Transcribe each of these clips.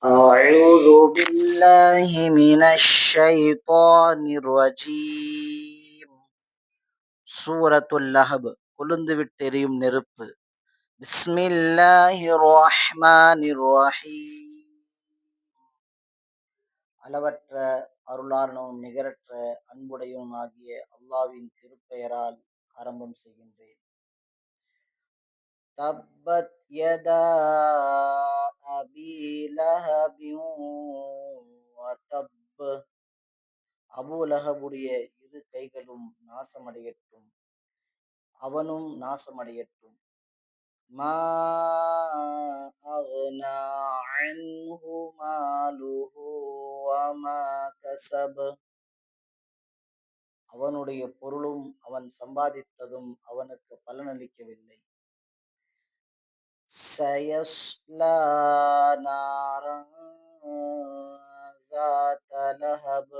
أعوذ بالله من الشيطان الرجيم. சூரத்துல் லஹப், கொழுந்து விட்டெரியும் நெருப்பு. பிஸ்மில்லாஹிர் ரஹ்மானிர் ரஹீம். அளவற்ற அருளாளனும் நிகரற்ற அன்புடையவனும் ஆகிய அல்லாஹ்வின் திருப்பெயரால் ஆரம்பம் செய்கின்றேன். தப்பத் யதா அபீ லஹபின் வ தப். அபூ லஹபுடைய இரு கைகளும் நாசமடையட்டும், அவனும் நாசமடையட்டும். மா அக்னா அன்ஹு மாலுஹு வமா கஸப். அவனுடைய பொருளும் அவன் சம்பாதித்ததும் அவனுக்கு பலனளிக்கவில்லை. சயஸ்லா நாரன் ذات لهب.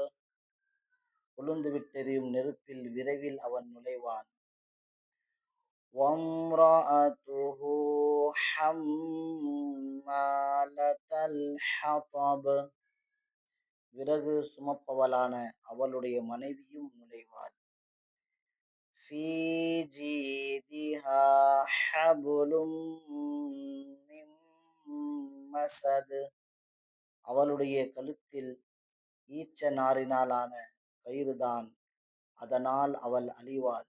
கொழுந்து விட்டெரியும் நெருப்பில் விரைவில் அவன் நுழைவான். وامرأته حمالة الحطب. விறகு சுமப்பவளான அவளுடைய மனைவியும் நுழைவாள். في جيدها حبل من مسد. அவளுடைய கழுத்தில் ஈச்ச நாரினாலான கயிறுதான், அதனால் அவள் அழிவாள்.